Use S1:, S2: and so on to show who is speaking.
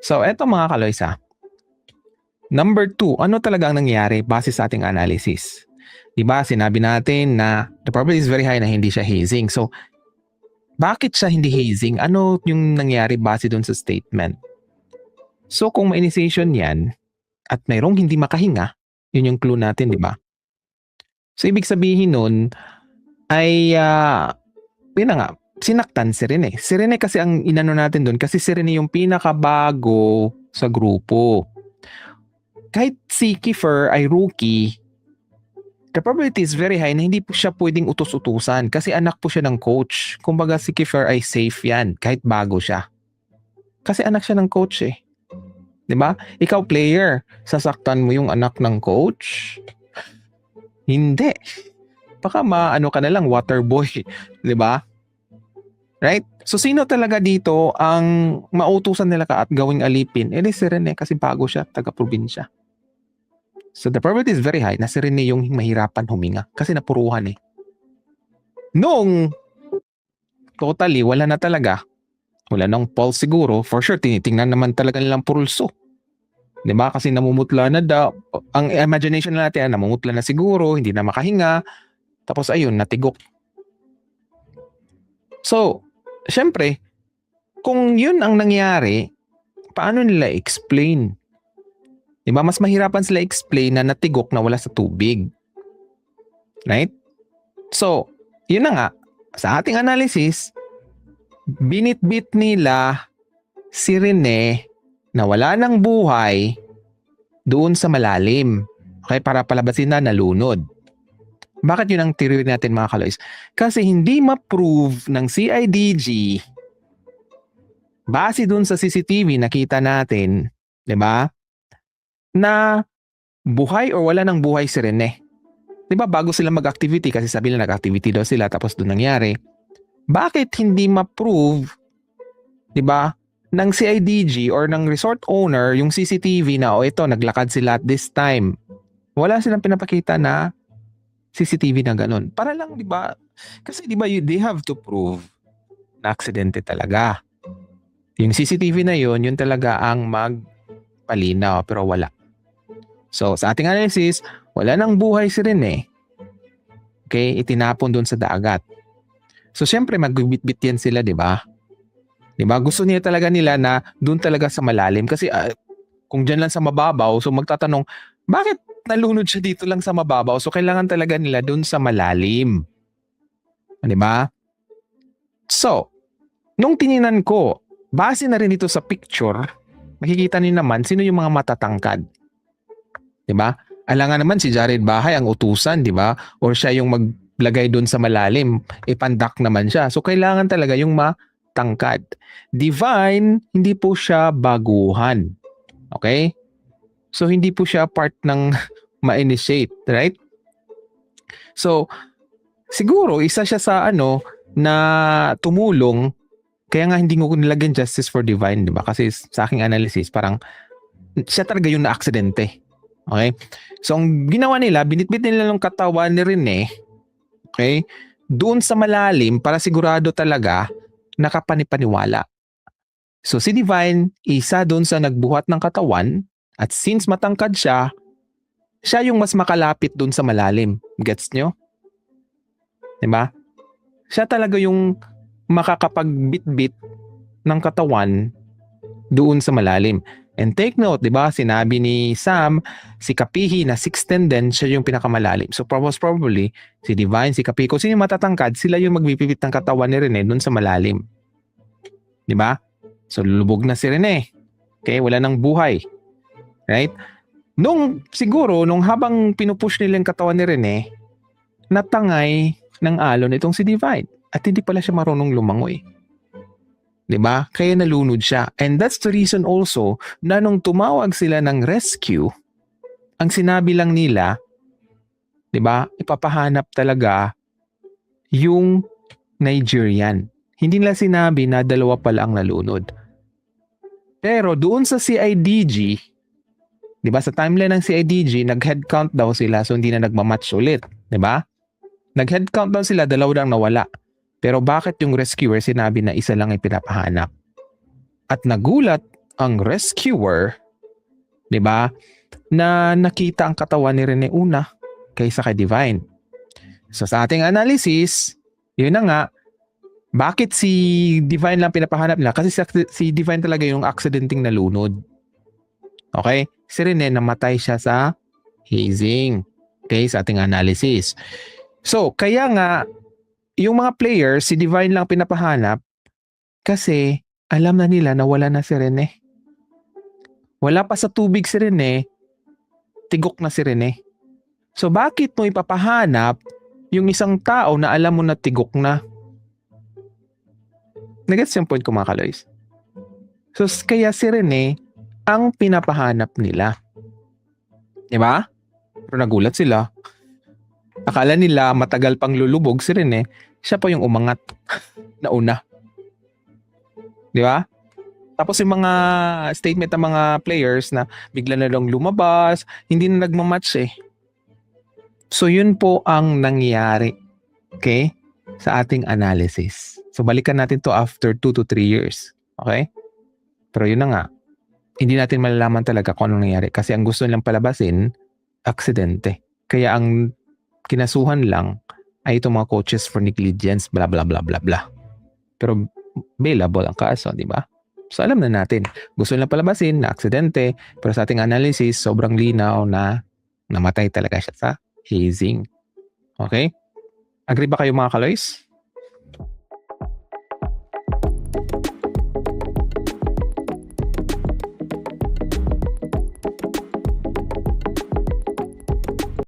S1: So, eto mga kaloys ha. Number 2, ano talaga ang nangyari base sa ating analysis? Diba, sinabi natin na the probability is very high na hindi siya hazing. So, bakit siya hindi hazing? Ano yung nangyari base dun sa statement? So, kung may initiation yan at mayroong hindi makahinga, yun yung clue natin, di ba? So, ibig sabihin nun ay, yun na nga, sinaktan si Rene. Si Rene kasi ang inano natin dun kasi si Rene yung pinakabago sa grupo. Kahit si Kiefer ay rookie, the probability is very high na hindi po siya pwedeng utos-utusan kasi anak po siya ng coach. Kumbaga si Kiefer ay safe yan kahit bago siya. Kasi anak siya ng coach eh. 'Di ba? Ikaw player, sasaktan mo yung anak ng coach? Hindi. Baka maano ka na lang, water boy. 'Di ba? Right? So sino talaga dito ang mautusan nila ka at gawing alipin? Eh si Rene kasi bago siya, taga-probinsya. So the probability is very high na si Rene yung mahirapan huminga kasi napuruhan eh. Noong totally wala na talaga, wala nang pulse siguro, for sure tinitingnan naman talaga nilang pulso. 'Di ba? Kasi namumutla na daw. Ang imagination natin, namumutla na siguro, hindi na makahinga. Tapos ayun, natigok. So, syempre, kung yun ang nangyari, paano nila explain? 'Di ba? Mas mahirapan sila explain na natigok na wala sa tubig. Right? So, yun na nga, sa ating analysis, binitbit nila si Rene na wala ng buhay doon sa malalim. Okay, para palabasin na nalunod. Bakit yun ang theory natin mga kaloys? Kasi hindi ma-prove ng CIDG base doon sa CCTV nakita natin, 'di ba? Na buhay or wala ng buhay si Rene. 'Di ba bago sila mag-activity kasi sabi nila nag-activity daw sila tapos doon nangyari. Bakit hindi ma-prove, 'di ba, ng CIDG or ng resort owner yung CCTV na ito naglakad sila at this time. Wala silang pinapakita na CCTV na ganun. Para lang 'di ba? Kasi 'di ba they have to prove na aksidente talaga. Yung CCTV na yun talaga ang magpalinaw pero wala. So sa ating analysis, wala nang buhay si Rene. Okay, itinapon doon sa dagat. So syempre magbibitbit yan sila, 'di ba? 'Di ba? Gusto niya talaga nila na doon talaga sa malalim kasi kung diyan lang sa mababaw, so magtatanong, bakit nalunod siya dito lang sa mababaw? So kailangan talaga nila doon sa malalim. 'Di ba? So, nung tininan ko, base na rin dito sa picture, makikita niyo naman sino yung mga matatangkad. 'Di ba? Alangan naman si Jared Bahay ang utusan, 'di ba? Or siya yung maglagay doon sa malalim, ipandak naman siya. So kailangan talaga yung matangkad. Divine, hindi po siya baguhan. Okay? So hindi po siya part ng ma-initiate, right? So siguro isa siya sa na tumulong, kaya nga hindi ko nilagyan justice for divine, 'di ba? Kasi sa aking analysis, parang siya talaga yung na-aksidente. Okay? So ang ginawa nila, binitbit nila ng katawan ni Rene, okay, doon sa malalim para sigurado talaga nakapanipaniwala. So si Divine, isa doon sa nagbuhat ng katawan at since matangkad siya yung mas makalapit doon sa malalim. Gets nyo? Diba? Siya talaga yung makakapagbitbit ng katawan doon sa malalim. And take note, di ba, sinabi ni Sam, si Kapihi na 6'10 din, siya yung pinakamalalim. So probably, si Divine, si Kapihi, kung sino yung matatangkad, sila yung magbibitbit ng katawan ni Rene doon sa malalim. Di ba? So lulubog na si Rene. Okay, wala nang buhay. Right? Siguro, nung habang pinupush nila yung katawan ni Rene, natangay ng alon itong si Divine. At hindi pala siya marunong lumangoy. 'Di ba? Kaya nalunod siya. And that's the reason also na nung tumawag sila ng rescue, ang sinabi lang nila, 'di ba, ipapahanap talaga yung Nigerian. Hindi nila sinabi na dalawa pala ang nalunod. Pero doon sa CIDG, 'di ba, sa timeline ng CIDG, nag-head count daw sila, so hindi na nagmamatch ulit, 'di ba? Nag-head count daw sila, dalawa lang nawala. Pero bakit yung rescuer sinabi na isa lang ay pinapahanap? At nagulat ang rescuer, 'di ba? Na nakita ang katawan ni Rene una kaysa kay Divine. So sa ating analysis, yun na nga, bakit si Divine lang pinapahanap nila? Kasi si Divine talaga yung accidenting nalunod. Okay? Si Rene namatay siya sa hazing. Okay, sa ating analysis. So, kaya nga, yung mga players, si Divine lang pinapahanap kasi alam na nila na wala na si Rene. Wala pa sa tubig si Rene, tigok na si Rene. So, bakit mo ipapahanap yung isang tao na alam mo na tigok na? Nagets yung point ko mga kaloys? So, kaya si Rene ang pinapahanap nila. Diba? Pero nagulat sila. Akala nila matagal pang lulubog si Rene, siya pa yung umangat na una. Di ba? Tapos yung mga statement ng mga players na bigla na lang lumabas, hindi na nagmamatch eh. So yun po ang nangyari, okay, sa ating analysis. So balikan natin to after 2 to 3 years. Okay? Pero yun na nga, hindi natin malalaman talaga kung anong nangyari kasi ang gusto nilang palabasin, aksidente. Kaya ang kinasuhan lang ay itong mga coaches for negligence, bla bla bla bla bla. Pero bailable ang kaso, di ba? So alam na natin, gusto nilang palabasin na aksidente, pero sa ating analysis, sobrang linaw na namatay talaga siya sa hazing. Okay? Agree ba kayo mga kaloys?